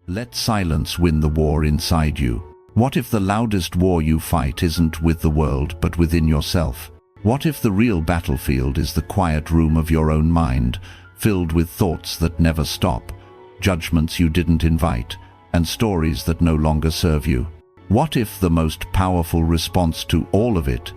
Let silence win the war inside you. What if the loudest war you fight isn't with the world but within yourself? What if the real battlefield is the quiet room of your own mind, filled with thoughts that never stop, judgments you didn't invite, and stories that no longer serve you? What if the most powerful response to all of it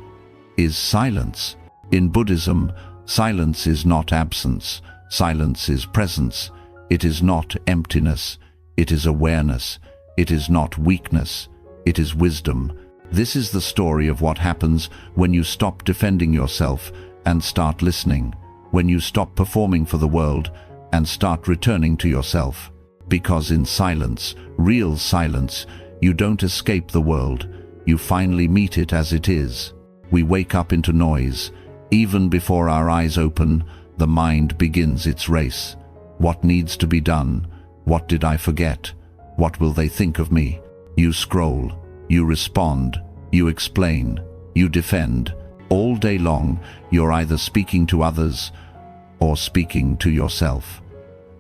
is silence? In Buddhism, silence is not absence. Silence is presence. It is not emptiness. It is awareness. It is not weakness. It is wisdom. This is the story of what happens when you stop defending yourself and start listening, when you stop performing for the world and start returning to yourself. Because in silence, real silence, you don't escape the world. You finally meet it as it is. We wake up into noise. Even before our eyes open, the mind begins its race. What needs to be done? What did I forget? What will they think of me? You scroll, you respond, you explain, you defend. All day long, you're either speaking to others or speaking to yourself.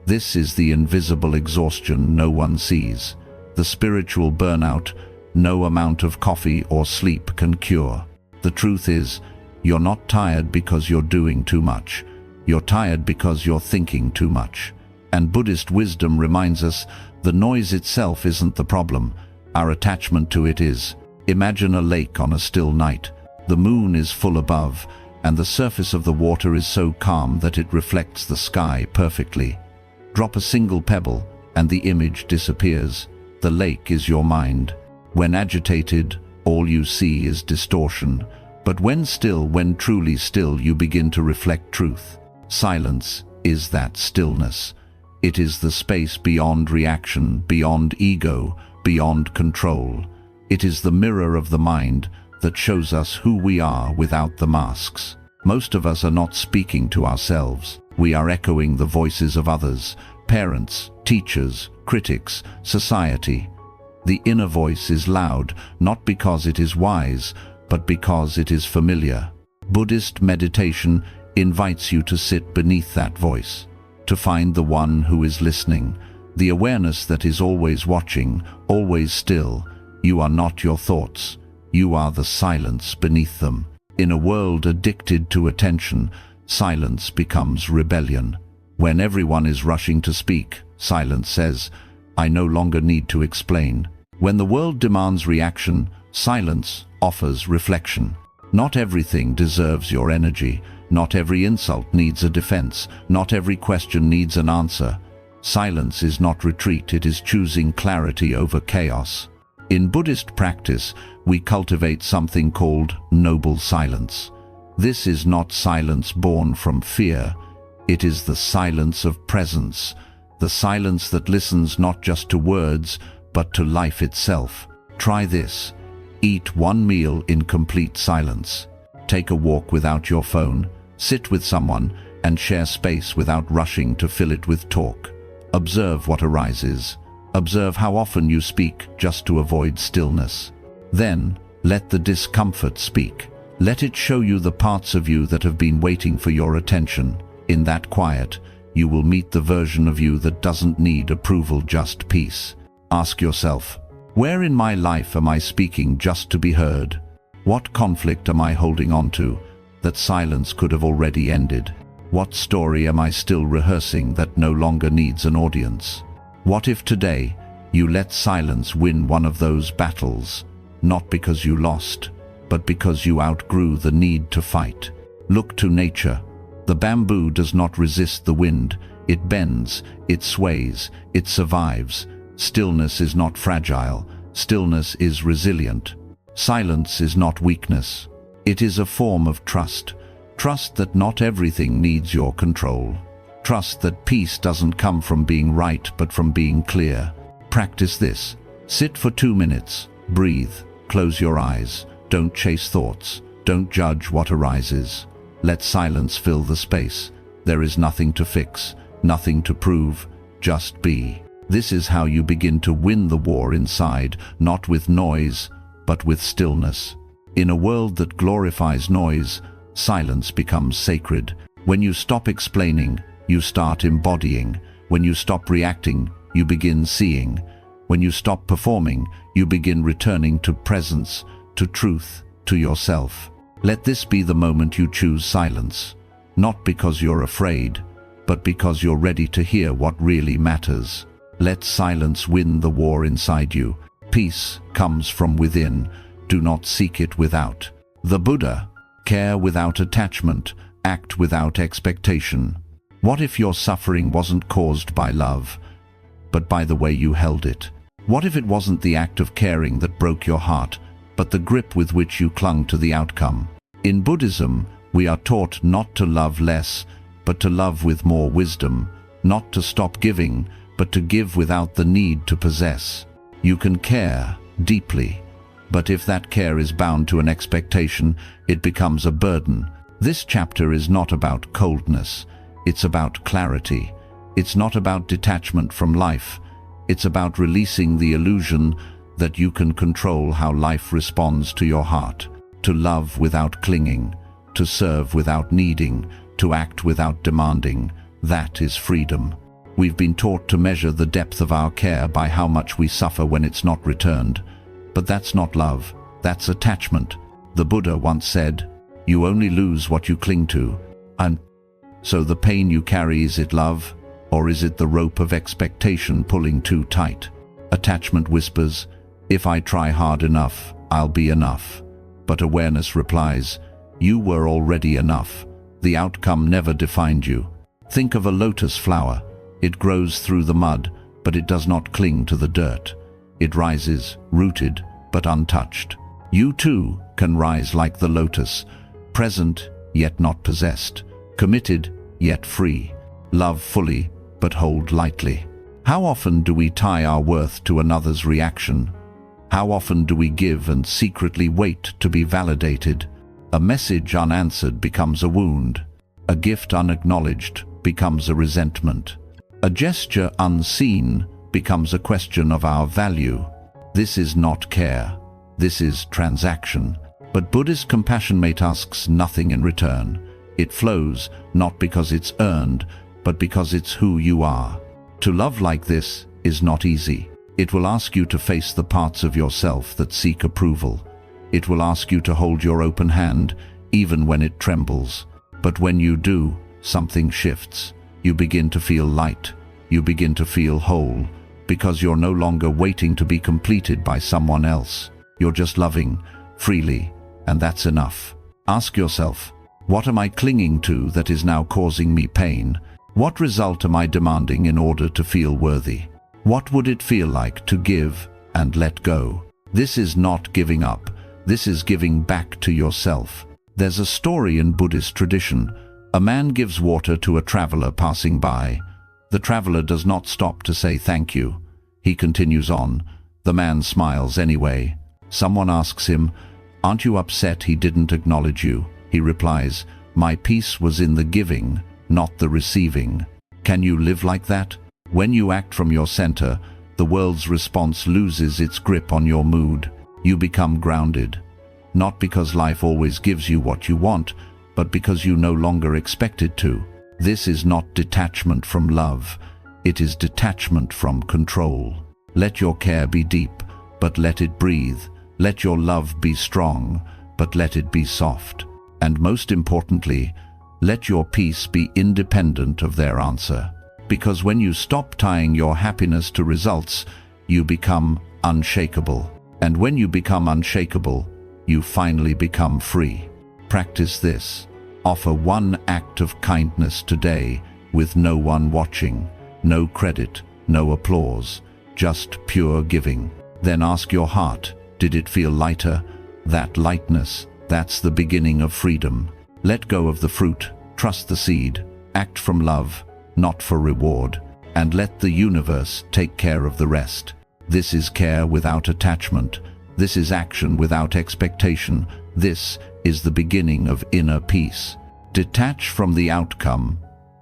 This is the invisible exhaustion no one sees, the spiritual burnout no amount of coffee or sleep can cure. The truth is, you're not tired because you're doing too much. You're tired because you're thinking too much. And Buddhist wisdom reminds us the noise itself isn't the problem. Our attachment to it is. Imagine a lake on a still night. The moon is full above, and the surface of the water is so calm that it reflects the sky perfectly. Drop a single pebble, and the image disappears. The lake is your mind. When agitated, all you see is distortion. But when still, when truly still, you begin to reflect truth. Silence is that stillness. It is the space beyond reaction, beyond ego, beyond control. It is the mirror of the mind that shows us who we are without the masks. Most of us are not speaking to ourselves. We are echoing the voices of others, parents, teachers, critics, society. The inner voice is loud, not because it is wise, but because it is familiar. Buddhist meditation invites you to sit beneath that voice, to find the one who is listening, the awareness that is always watching, always still. You are not your thoughts. You are the silence beneath them. In a world addicted to attention, silence becomes rebellion. When everyone is rushing to speak, silence says, I no longer need to explain. When the world demands reaction, silence offers reflection. Not everything deserves your energy. Not every insult needs a defense. Not every question needs an answer. Silence is not retreat, it is choosing clarity over chaos. In Buddhist practice, we cultivate something called noble silence. This is not silence born from fear. It is the silence of presence, the silence that listens not just to words, but to life itself. Try this. Eat one meal in complete silence. Take a walk without your phone. Sit with someone and share space without rushing to fill it with talk. Observe what arises. Observe how often you speak just to avoid stillness. Then, let the discomfort speak. Let it show you the parts of you that have been waiting for your attention. In that quiet, you will meet the version of you that doesn't need approval, just peace. Ask yourself, where in my life am I speaking just to be heard? What conflict am I holding on to that silence could have already ended? What story am I still rehearsing that no longer needs an audience? What if today you let silence win one of those battles, not because you lost, but because you outgrew the need to fight? Look to nature. The bamboo does not resist the wind. It bends, it sways, it survives. Stillness is not fragile. Stillness is resilient. Silence is not weakness. It is a form of trust. Trust that not everything needs your control. Trust that peace doesn't come from being right, but from being clear. Practice this. Sit for 2 minutes. Breathe. Close your eyes. Don't chase thoughts. Don't judge what arises. Let silence fill the space. There is nothing to fix, nothing to prove. Just be. This is how you begin to win the war inside, not with noise, but with stillness. In a world that glorifies noise, silence becomes sacred. When you stop explaining, you start embodying. When you stop reacting, you begin seeing. When you stop performing, you begin returning to presence, to truth, to yourself. Let this be the moment you choose silence. Not because you're afraid, but because you're ready to hear what really matters. Let silence win the war inside you. Peace comes from within. Do not seek it without. The Buddha: care without attachment, act without expectation. What if your suffering wasn't caused by love, but by the way you held it? What if it wasn't the act of caring that broke your heart, but the grip with which you clung to the outcome? In Buddhism, we are taught not to love less, but to love with more wisdom, not to stop giving, but to give without the need to possess. You can care deeply, but if that care is bound to an expectation, it becomes a burden. This chapter is not about coldness, it's about clarity. It's not about detachment from life, it's about releasing the illusion that you can control how life responds to your heart. To love without clinging, to serve without needing, to act without demanding, that is freedom. We've been taught to measure the depth of our care by how much we suffer when it's not returned. But that's not love, that's attachment. The Buddha once said, "You only lose what you cling to." And so the pain you carry, is it love? Or is it the rope of expectation pulling too tight? Attachment whispers, "If I try hard enough, I'll be enough." But awareness replies, "You were already enough. The outcome never defined you." Think of a lotus flower. It grows through the mud, but it does not cling to the dirt. It rises, rooted, but untouched. You too can rise like the lotus, present yet not possessed, committed yet free. Love fully, but hold lightly. How often do we tie our worth to another's reaction? How often do we give and secretly wait to be validated? A message unanswered becomes a wound. A gift unacknowledged becomes a resentment. A gesture unseen becomes a question of our value. This is not care. This is transaction. But Buddhist compassionate asks nothing in return. It flows not because it's earned, but because it's who you are. To love like this is not easy. It will ask you to face the parts of yourself that seek approval. It will ask you to hold your open hand, even when it trembles. But when you do, something shifts. You begin to feel light. You begin to feel whole, because you're no longer waiting to be completed by someone else. You're just loving, freely, and that's enough. Ask yourself, what am I clinging to that is now causing me pain? What result am I demanding in order to feel worthy? What would it feel like to give and let go? This is not giving up. This is giving back to yourself. There's a story in Buddhist tradition. A man gives water to a traveler passing by. The traveler does not stop to say thank you. He continues on. The man smiles anyway. Someone asks him, "Aren't you upset he didn't acknowledge you?" He replies, "My peace was in the giving, not the receiving." Can you live like that? When you act from your center, the world's response loses its grip on your mood. You become grounded. Not because life always gives you what you want, but because you no longer expect it to. This is not detachment from love. It is detachment from control. Let your care be deep, but let it breathe. Let your love be strong, but let it be soft. And most importantly, let your peace be independent of their answer. Because when you stop tying your happiness to results, you become unshakable. And when you become unshakable, you finally become free. Practice this. Offer one act of kindness today with no one watching, no credit, no applause, just pure giving. Then ask your heart, did it feel lighter? That lightness, that's the beginning of freedom. Let go of the fruit, trust the seed, act from love, not for reward, and let the universe take care of the rest. This is care without attachment. This is action without expectation. This is the beginning of inner peace. Detach from the outcome,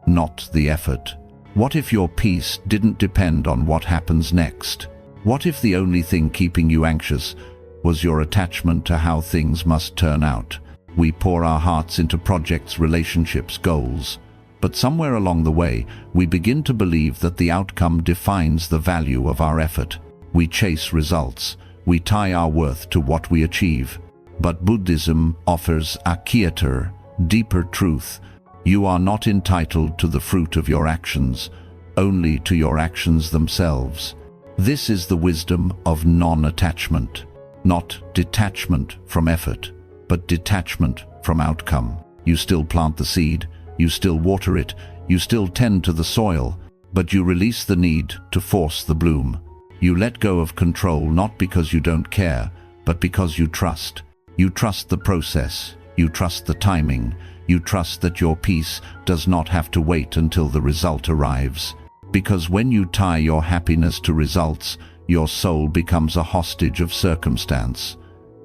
not the effort. What if your peace didn't depend on what happens next? What if the only thing keeping you anxious was your attachment to how things must turn out? We pour our hearts into projects, relationships, goals. But somewhere along the way, we begin to believe that the outcome defines the value of our effort. We chase results. We tie our worth to what we achieve. But Buddhism offers a quieter, deeper truth. You are not entitled to the fruit of your actions, only to your actions themselves. This is the wisdom of non-attachment, not detachment from effort, but detachment from outcome. You still plant the seed, you still water it, you still tend to the soil, but you release the need to force the bloom. You let go of control not because you don't care, but because you trust. You trust the process, you trust the timing, you trust that your peace does not have to wait until the result arrives. Because when you tie your happiness to results, your soul becomes a hostage of circumstance.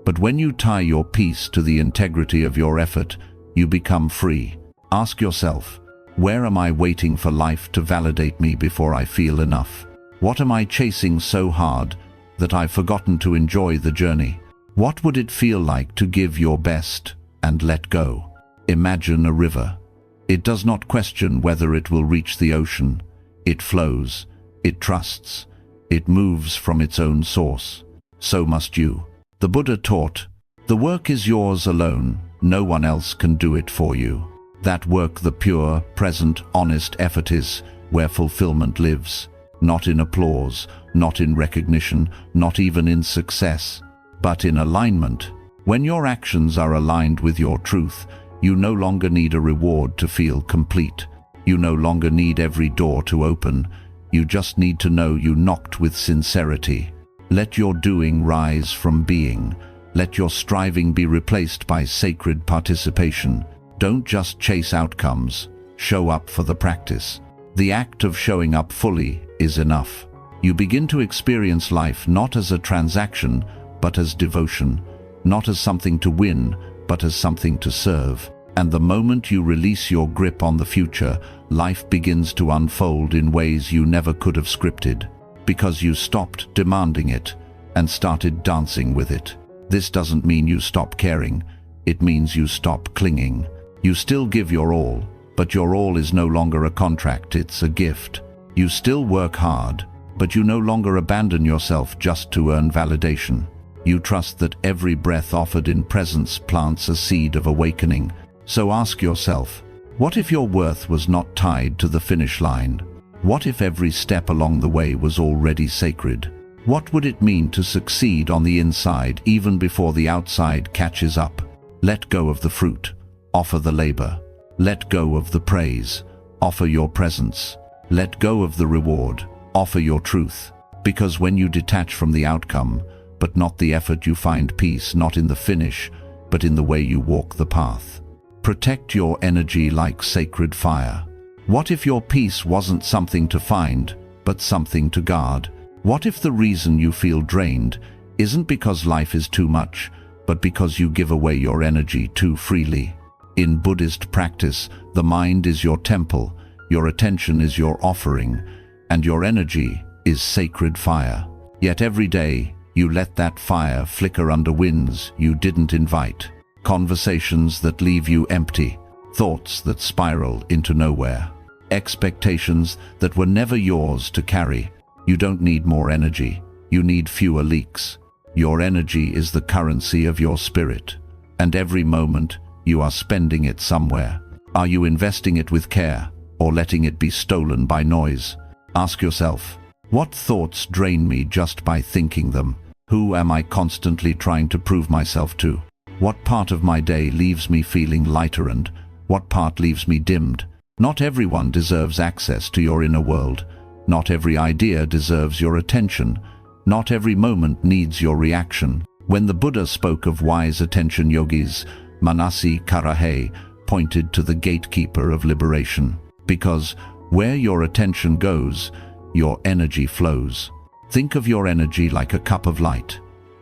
But when you tie your peace to the integrity of your effort, you become free. Ask yourself, where am I waiting for life to validate me before I feel enough? What am I chasing so hard that I've forgotten to enjoy the journey? What would it feel like to give your best and let go? Imagine a river. It does not question whether it will reach the ocean. It flows, it trusts, it moves from its own source. So must you. The Buddha taught, the work is yours alone, no one else can do it for you. That work the pure, present, honest effort is, where fulfillment lives. Not in applause, not in recognition, not even in success, but in alignment. When your actions are aligned with your truth, you no longer need a reward to feel complete. You no longer need every door to open. You just need to know you knocked with sincerity. Let your doing rise from being. Let your striving be replaced by sacred participation. Don't just chase outcomes. Show up for the practice. The act of showing up fully is enough. You begin to experience life not as a transaction, but as devotion. Not as something to win, but as something to serve. And the moment you release your grip on the future, life begins to unfold in ways you never could have scripted, because you stopped demanding it and started dancing with it. This doesn't mean you stop caring. It means you stop clinging. You still give your all, but your all is no longer a contract, it's a gift. You still work hard, but you no longer abandon yourself just to earn validation. You trust that every breath offered in presence plants a seed of awakening. So ask yourself, what if your worth was not tied to the finish line? What if every step along the way was already sacred? What would it mean to succeed on the inside even before the outside catches up? Let go of the fruit, offer the labor. Let go of the praise, offer your presence. Let go of the reward, offer your truth. Because when you detach from the outcome, but not the effort, you find peace not in the finish, but in the way you walk the path. Protect your energy like sacred fire. What if your peace wasn't something to find, but something to guard? What if the reason you feel drained isn't because life is too much, but because you give away your energy too freely? In Buddhist practice, the mind is your temple, your attention is your offering, and your energy is sacred fire. Yet every day, you let that fire flicker under winds you didn't invite. Conversations that leave you empty, thoughts that spiral into nowhere, expectations that were never yours to carry. You don't need more energy, you need fewer leaks. Your energy is the currency of your spirit, and every moment you are spending it somewhere. Are you investing it with care, or letting it be stolen by noise? Ask yourself, what thoughts drain me just by thinking them? Who am I constantly trying to prove myself to? What part of my day leaves me feeling lighter and what part leaves me dimmed? Not everyone deserves access to your inner world. Not every idea deserves your attention. Not every moment needs your reaction. When the Buddha spoke of wise attention yogis, Manasi Karahe pointed to the gatekeeper of liberation. Because where your attention goes, your energy flows. Think of your energy like a cup of light.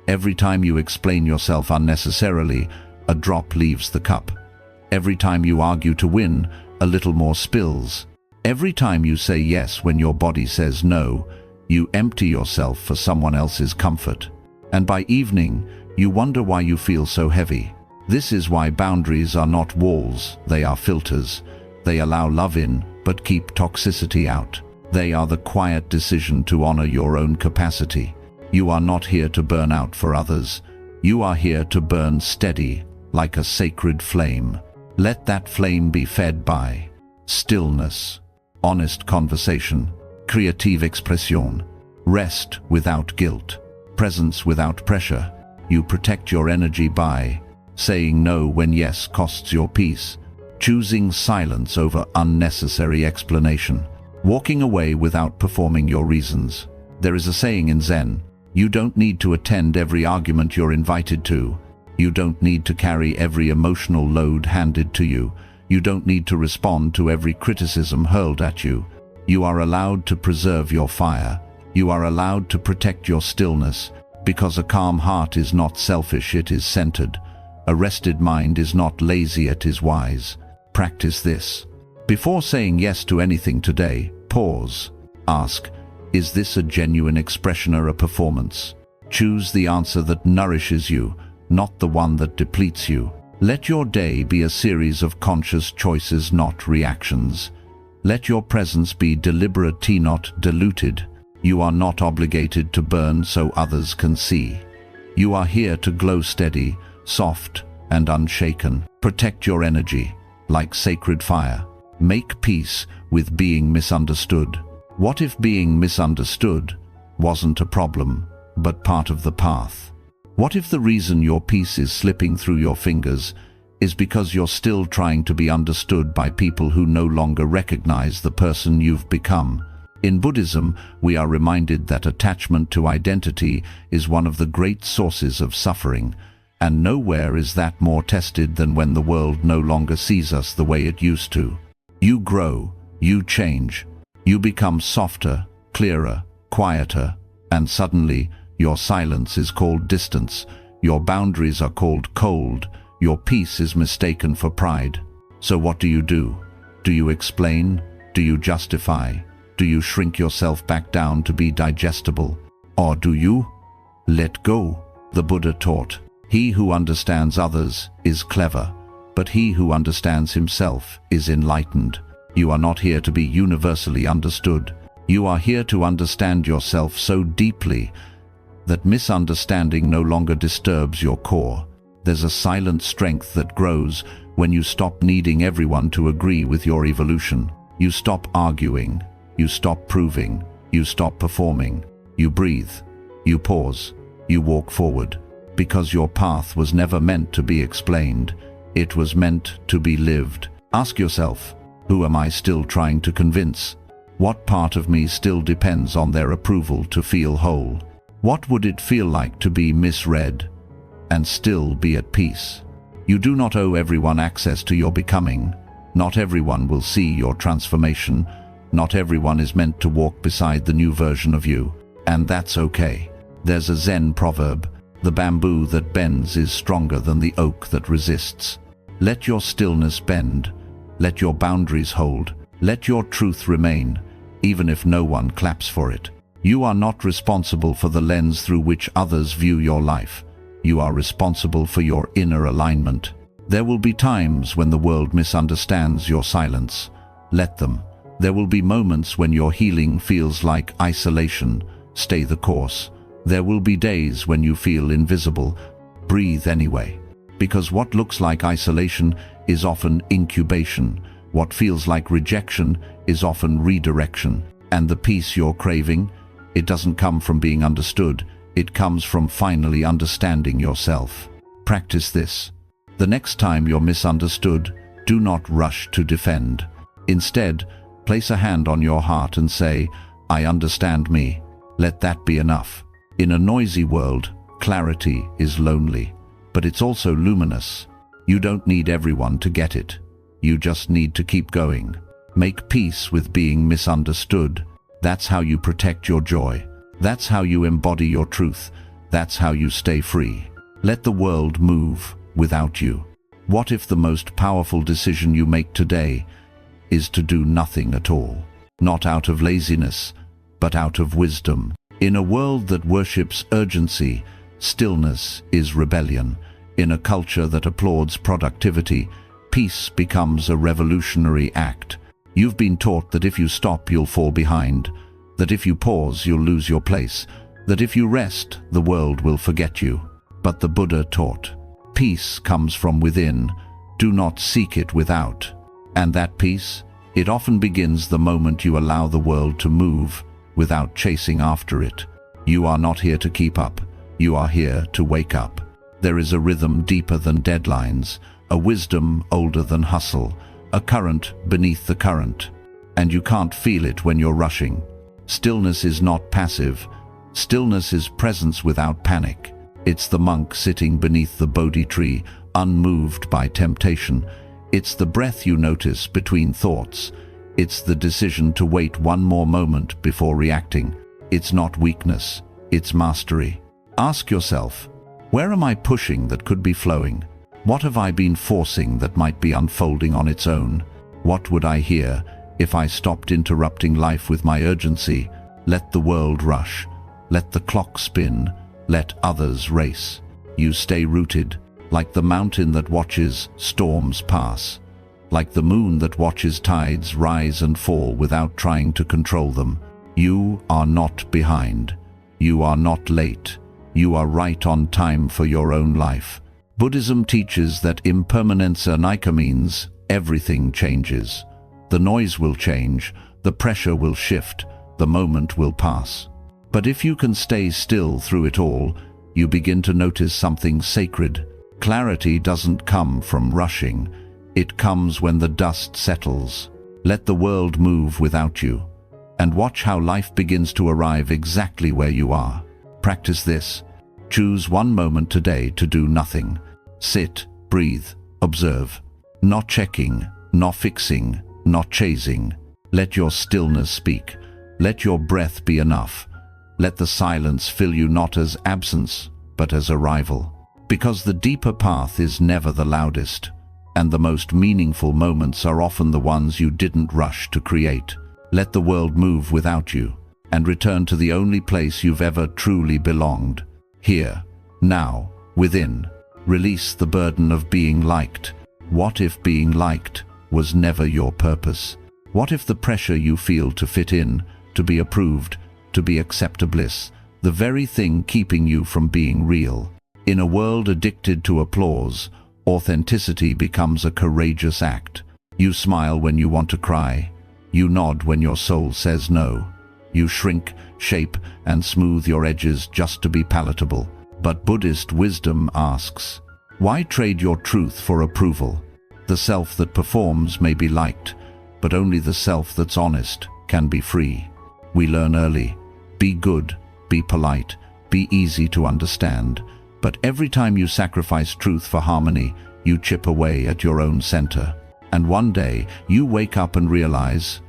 Every time you explain yourself unnecessarily, a drop leaves the cup. Every time you argue to win, a little more spills. Every time you say yes when your body says no, you empty yourself for someone else's comfort. And by evening, you wonder why you feel so heavy. This is why boundaries are not walls, they are filters. They allow love in, but keep toxicity out. They are the quiet decision to honor your own capacity. You are not here to burn out for others. You are here to burn steady, like a sacred flame. Let that flame be fed by stillness, honest conversation, creative expression, rest without guilt, presence without pressure. You protect your energy by saying no when yes costs your peace, choosing silence over unnecessary explanation, walking away without performing your reasons. There is a saying in Zen, you don't need to attend every argument you're invited to. You don't need to carry every emotional load handed to you. You don't need to respond to every criticism hurled at you. You are allowed to preserve your fire. You are allowed to protect your stillness, because a calm heart is not selfish, it is centered. A rested mind is not lazy, it is wise. Practice this. Before saying yes to anything today, pause. Ask, is this a genuine expression or a performance? Choose the answer that nourishes you, not the one that depletes you. Let your day be a series of conscious choices, not reactions. Let your presence be deliberate, not diluted. You are not obligated to burn so others can see. You are here to glow steady, soft, and unshaken. Protect your energy, like sacred fire. Make peace with being misunderstood. What if being misunderstood wasn't a problem, but part of the path? What if the reason your peace is slipping through your fingers is because you're still trying to be understood by people who no longer recognize the person you've become? In Buddhism, we are reminded that attachment to identity is one of the great sources of suffering, and nowhere is that more tested than when the world no longer sees us the way it used to. You grow, you change, you become softer, clearer, quieter, and suddenly your silence is called distance, your boundaries are called cold, your peace is mistaken for pride. So what do? Do you explain? Do you justify? Do you shrink yourself back down to be digestible? Or do you let go? The Buddha taught, he who understands others is clever, but he who understands himself is enlightened. You are not here to be universally understood. You are here to understand yourself so deeply that misunderstanding no longer disturbs your core. There's a silent strength that grows when you stop needing everyone to agree with your evolution. You stop arguing. You stop proving. You stop performing. You breathe. You pause. You walk forward. Because your path was never meant to be explained. It was meant to be lived. Ask yourself, who am I still trying to convince? What part of me still depends on their approval to feel whole? What would it feel like to be misread and still be at peace? You do not owe everyone access to your becoming. Not everyone will see your transformation. Not everyone is meant to walk beside the new version of you, and that's okay. There's a Zen proverb, the bamboo that bends is stronger than the oak that resists. Let your stillness bend. Let your boundaries hold. Let your truth remain, even if no one claps for it. You are not responsible for the lens through which others view your life. You are responsible for your inner alignment. There will be times when the world misunderstands your silence. Let them. There will be moments when your healing feels like isolation. Stay the course. There will be days when you feel invisible. Breathe anyway. Because what looks like isolation is often incubation. What feels like rejection is often redirection. And the peace you're craving, it doesn't come from being understood. It comes from finally understanding yourself. Practice this. The next time you're misunderstood, do not rush to defend. Instead, place a hand on your heart and say, I understand me. Let that be enough. In a noisy world, clarity is lonely, but it's also luminous. You don't need everyone to get it. You just need to keep going. Make peace with being misunderstood. That's how you protect your joy. That's how you embody your truth. That's how you stay free. Let the world move without you. What if the most powerful decision you make today is to do nothing at all? Not out of laziness, but out of wisdom. In a world that worships urgency, stillness is rebellion. In a culture that applauds productivity, peace becomes a revolutionary act. You've been taught that if you stop, you'll fall behind, that if you pause, you'll lose your place, that if you rest, the world will forget you. But the Buddha taught, peace comes from within, do not seek it without. And that peace, it often begins the moment you allow the world to move without chasing after it. You are not here to keep up, you are here to wake up. There is a rhythm deeper than deadlines, a wisdom older than hustle, a current beneath the current. And you can't feel it when you're rushing. Stillness is not passive. Stillness is presence without panic. It's the monk sitting beneath the Bodhi tree, unmoved by temptation. It's the breath you notice between thoughts. It's the decision to wait one more moment before reacting. It's not weakness, it's mastery. Ask yourself, where am I pushing that could be flowing? What have I been forcing that might be unfolding on its own? What would I hear if I stopped interrupting life with my urgency? Let the world rush. Let the clock spin. Let others race. You stay rooted, like the mountain that watches storms pass, like the moon that watches tides rise and fall without trying to control them. You are not behind. You are not late. You are right on time for your own life. Buddhism teaches that impermanence anicca means everything changes. The noise will change, the pressure will shift, the moment will pass. But if you can stay still through it all, you begin to notice something sacred. Clarity doesn't come from rushing. It comes when the dust settles. Let the world move without you, and watch how life begins to arrive exactly where you are. Practice this. Choose one moment today to do nothing. Sit, breathe, observe. Not checking, not fixing, not chasing. Let your stillness speak. Let your breath be enough. Let the silence fill you not as absence, but as arrival. Because the deeper path is never the loudest, and the most meaningful moments are often the ones you didn't rush to create. Let the world move without you, and return to the only place you've ever truly belonged. Here, now, within. Release the burden of being liked. What if being liked was never your purpose? What if the pressure you feel to fit in, to be approved, to be acceptable, the very thing keeping you from being real? In a world addicted to applause, authenticity becomes a courageous act. You smile when you want to cry. You nod when your soul says no. You shrink, shape, and smooth your edges just to be palatable. But Buddhist wisdom asks, why trade your truth for approval? The self that performs may be liked, but only the self that's honest can be free. We learn early. Be good, be polite, be easy to understand. But every time you sacrifice truth for harmony, you chip away at your own center. And one day, you wake up and realize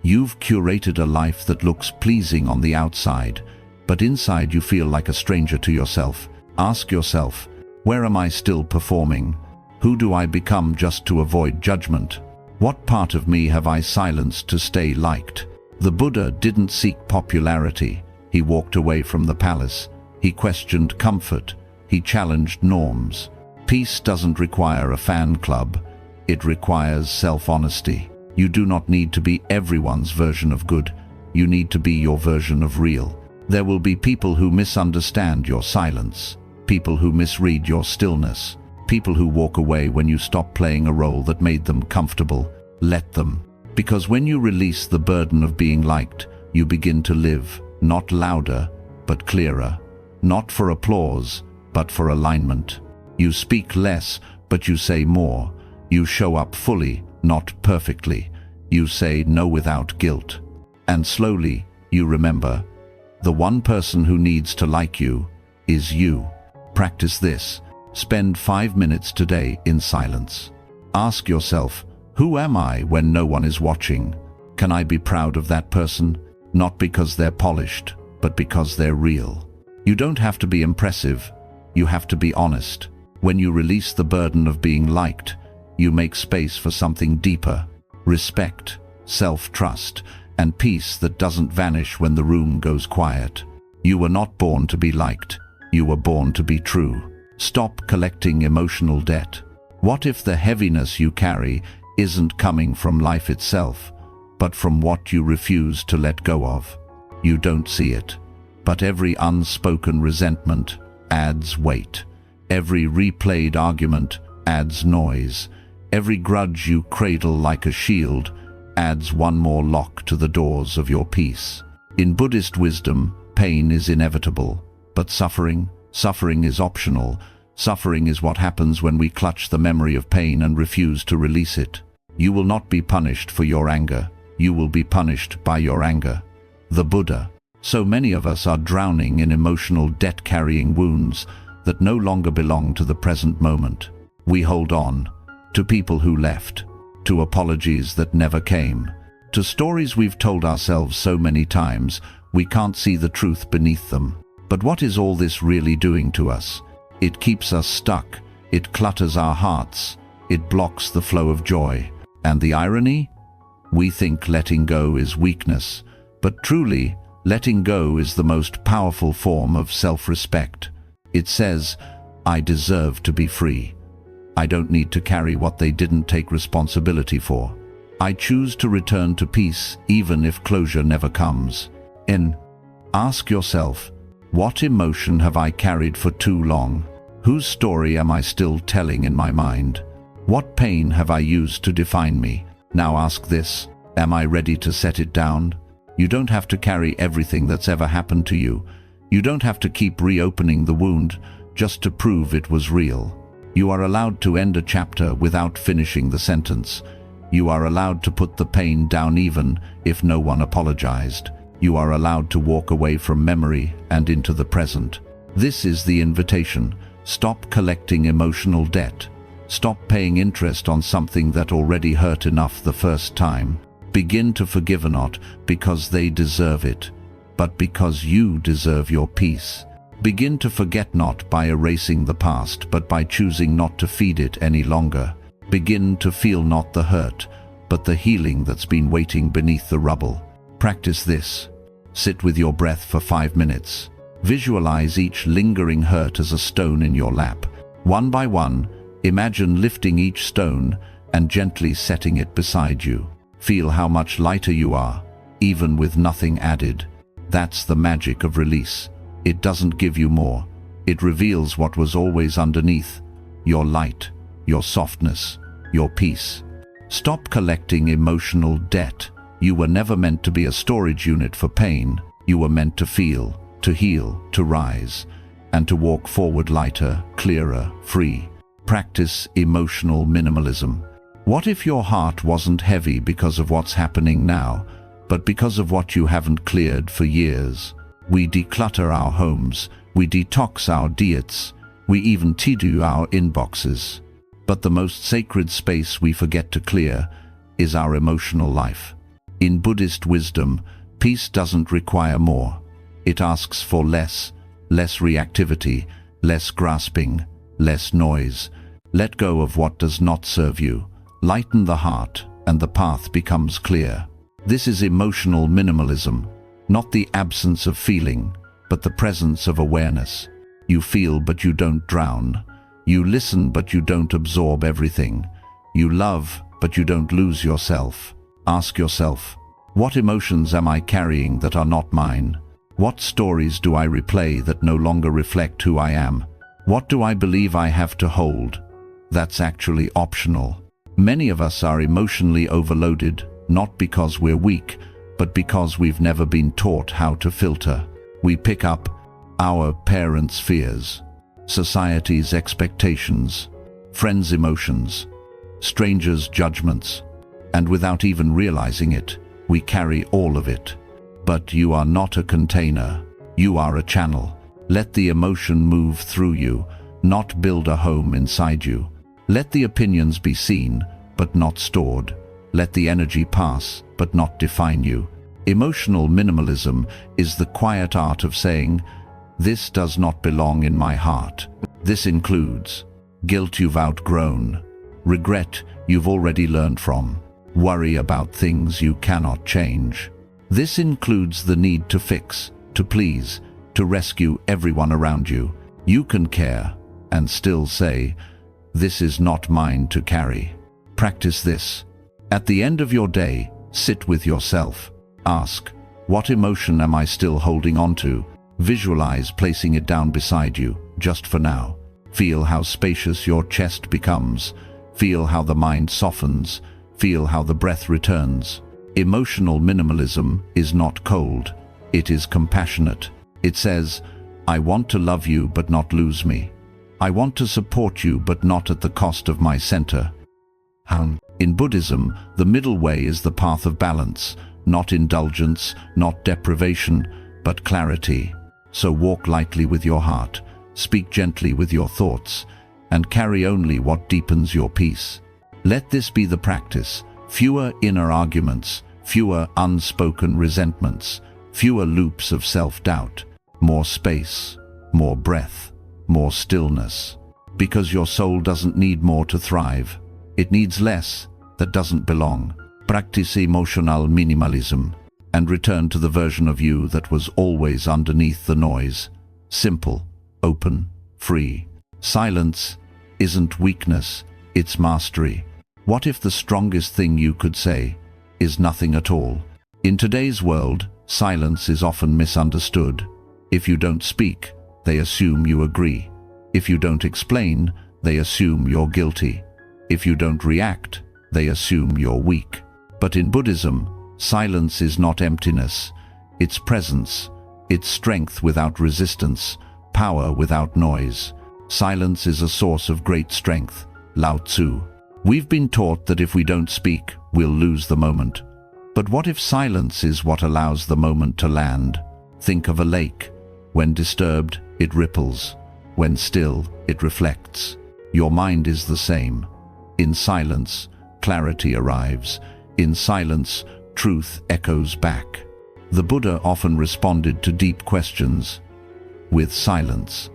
you've curated a life that looks pleasing on the outside, but inside you feel like a stranger to yourself. Ask yourself, where am I still performing? Who do I become just to avoid judgment? What part of me have I silenced to stay liked? The Buddha didn't seek popularity. He walked away from the palace. He questioned comfort. He challenged norms. Peace doesn't require a fan club. It requires self-honesty. You do not need to be everyone's version of good. You need to be your version of real. There will be people who misunderstand your silence, people who misread your stillness, people who walk away when you stop playing a role that made them comfortable. Let them. Because when you release the burden of being liked, you begin to live, not louder, but clearer. Not for applause, but for alignment. You speak less, but you say more. You show up fully, not perfectly. You say no without guilt. And slowly, you remember, the one person who needs to like you is you. Practice this. Spend 5 minutes today in silence. Ask yourself, who am I when no one is watching? Can I be proud of that person? Not because they're polished, but because they're real. You don't have to be impressive. You have to be honest. When you release the burden of being liked, you make space for something deeper. Respect, self-trust, and peace that doesn't vanish when the room goes quiet. You were not born to be liked. You were born to be true. Stop collecting emotional debt. What if the heaviness you carry isn't coming from life itself, but from what you refuse to let go of? You don't see it, but every unspoken resentment adds weight. Every replayed argument adds noise. Every grudge you cradle like a shield adds one more lock to the doors of your peace. In Buddhist wisdom, pain is inevitable, but suffering is optional. Suffering is what happens when we clutch the memory of pain and refuse to release it. You will not be punished for your anger. You will be punished by your anger. The Buddha. So many of us are drowning in emotional debt-carrying wounds that no longer belong to the present moment. We hold on to people who left, to apologies that never came, to stories we've told ourselves so many times we can't see the truth beneath them. But what is all this really doing to us? It keeps us stuck. It clutters our hearts. It blocks the flow of joy. And the irony? We think letting go is weakness, but truly, letting go is the most powerful form of self-respect. It says, I deserve to be free. I don't need to carry what they didn't take responsibility for. I choose to return to peace even if closure never comes. Ask yourself, what emotion have I carried for too long? Whose story am I still telling in my mind? What pain have I used to define me? Now ask this, am I ready to set it down? You don't have to carry everything that's ever happened to you. You don't have to keep reopening the wound just to prove it was real. You are allowed to end a chapter without finishing the sentence. You are allowed to put the pain down even if no one apologized. You are allowed to walk away from memory and into the present. This is the invitation. Stop collecting emotional debt. Stop paying interest on something that already hurt enough the first time. Begin to forgive not because they deserve it, but because you deserve your peace. Begin to forget not by erasing the past, but by choosing not to feed it any longer. Begin to feel not the hurt, but the healing that's been waiting beneath the rubble. Practice this. Sit with your breath for 5 minutes. Visualize each lingering hurt as a stone in your lap. One by one, imagine lifting each stone and gently setting it beside you. Feel how much lighter you are, even with nothing added. That's the magic of release. It doesn't give you more. It reveals what was always underneath: your light, your softness, your peace. Stop collecting emotional debt. You were never meant to be a storage unit for pain. You were meant to feel, to heal, to rise, and to walk forward lighter, clearer, free. Practice emotional minimalism. What if your heart wasn't heavy because of what's happening now, but because of what you haven't cleared for years? We declutter our homes, we detox our diets, we even tidy our inboxes. But the most sacred space we forget to clear is our emotional life. In Buddhist wisdom, peace doesn't require more. It asks for less reactivity, less grasping, less noise. Let go of what does not serve you. Lighten the heart, and the path becomes clear. This is emotional minimalism, not the absence of feeling, but the presence of awareness. You feel, but you don't drown. You listen, but you don't absorb everything. You love, but you don't lose yourself. Ask yourself, what emotions am I carrying that are not mine? What stories do I replay that no longer reflect who I am? What do I believe I have to hold that's actually optional? Many of us are emotionally overloaded, not because we're weak, but because we've never been taught how to filter. We pick up our parents' fears, society's expectations, friends' emotions, strangers' judgments, and without even realizing it, we carry all of it. But you are not a container, you are a channel. Let the emotion move through you, not build a home inside you. Let the opinions be seen, but not stored. Let the energy pass, but not define you. Emotional minimalism is the quiet art of saying, this does not belong in my heart. This includes guilt you've outgrown, regret you've already learned from, worry about things you cannot change. This includes the need to fix, to please, to rescue everyone around you. You can care and still say, this is not mine to carry. Practice this. At the end of your day, sit with yourself. Ask, what emotion am I still holding on to? Visualize placing it down beside you, just for now. Feel how spacious your chest becomes. Feel how the mind softens. Feel how the breath returns. Emotional minimalism is not cold. It is compassionate. It says, I want to love you but not lose me. I want to support you but not at the cost of my center. In Buddhism, the middle way is the path of balance, not indulgence, not deprivation, but clarity. So walk lightly with your heart, speak gently with your thoughts, and carry only what deepens your peace. Let this be the practice: fewer inner arguments, fewer unspoken resentments, fewer loops of self-doubt, more space, more breath, more stillness. Because your soul doesn't need more to thrive. It needs less that doesn't belong. Practice emotional minimalism and return to the version of you that was always underneath the noise. Simple, open, free. Silence isn't weakness, it's mastery. What if the strongest thing you could say is nothing at all? In today's world, silence is often misunderstood. If you don't speak, they assume you agree. If you don't explain, they assume you're guilty. If you don't react, they assume you're weak. But in Buddhism, silence is not emptiness. It's presence. It's strength without resistance, power without noise. Silence is a source of great strength. Lao Tzu. We've been taught that if we don't speak, we'll lose the moment. But what if silence is what allows the moment to land? Think of a lake. When disturbed, it ripples. When still, it reflects. Your mind is the same. In silence, clarity arrives. In silence, truth echoes back. The Buddha often responded to deep questions with silence.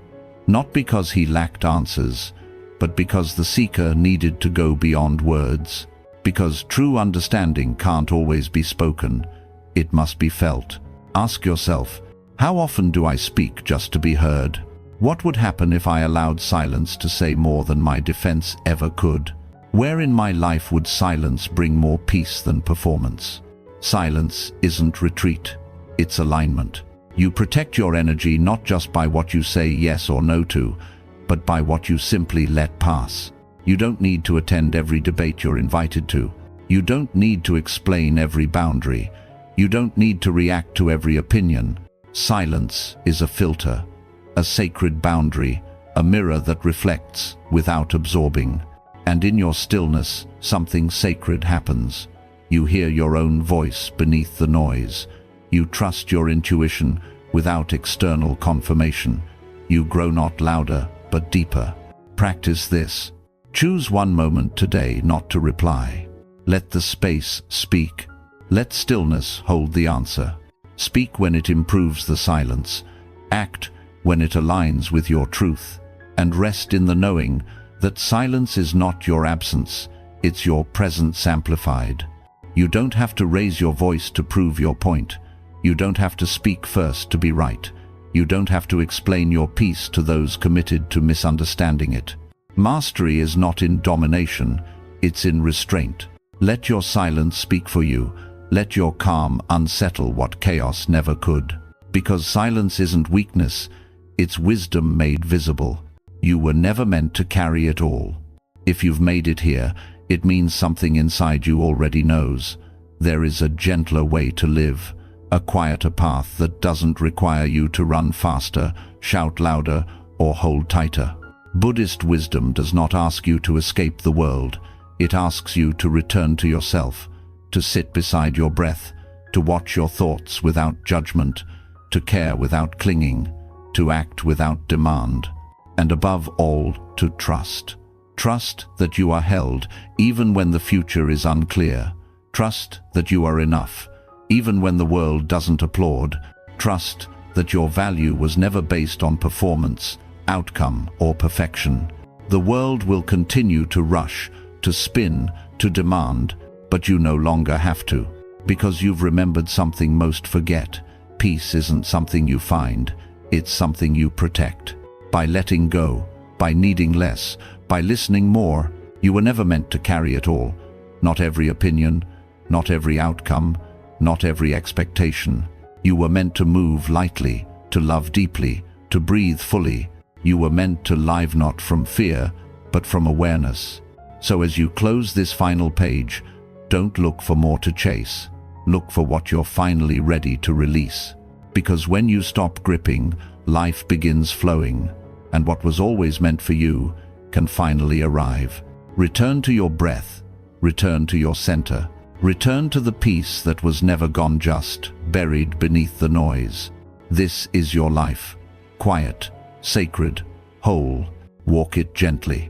Not because he lacked answers, but because the seeker needed to go beyond words. Because true understanding can't always be spoken, it must be felt. Ask yourself, how often do I speak just to be heard? What would happen if I allowed silence to say more than my defense ever could? Where in my life would silence bring more peace than performance? Silence isn't retreat, it's alignment. You protect your energy not just by what you say yes or no to, but by what you simply let pass. You don't need to attend every debate you're invited to. You don't need to explain every boundary. You don't need to react to every opinion. Silence is a filter, a sacred boundary, a mirror that reflects without absorbing. And in your stillness, something sacred happens. You hear your own voice beneath the noise. You trust your intuition without external confirmation. You grow not louder, but deeper. Practice this. Choose one moment today not to reply. Let the space speak. Let stillness hold the answer. Speak when it improves the silence. Act when it aligns with your truth. And rest in the knowing that silence is not your absence, it's your presence amplified. You don't have to raise your voice to prove your point. You don't have to speak first to be right. You don't have to explain your piece to those committed to misunderstanding it. Mastery is not in domination, it's in restraint. Let your silence speak for you. Let your calm unsettle what chaos never could. Because silence isn't weakness, it's wisdom made visible. You were never meant to carry it all. If you've made it here, it means something inside you already knows. There is a gentler way to live, a quieter path that doesn't require you to run faster, shout louder, or hold tighter. Buddhist wisdom does not ask you to escape the world. It asks you to return to yourself, to sit beside your breath, to watch your thoughts without judgment, to care without clinging, to act without demand. And above all, to trust. Trust that you are held, even when the future is unclear. Trust that you are enough, even when the world doesn't applaud. Trust that your value was never based on performance, outcome, or perfection. The world will continue to rush, to spin, to demand, but you no longer have to, because you've remembered something most forget. Peace isn't something you find, it's something you protect. By letting go, by needing less, by listening more, you were never meant to carry it all. Not every opinion, not every outcome, not every expectation. You were meant to move lightly, to love deeply, to breathe fully. You were meant to live not from fear, but from awareness. So as you close this final page, don't look for more to chase. Look for what you're finally ready to release. Because when you stop gripping, life begins flowing, and what was always meant for you can finally arrive. Return to your breath. Return to your center. Return to the peace that was never gone, just buried beneath the noise. This is your life. Quiet, sacred, whole. Walk it gently.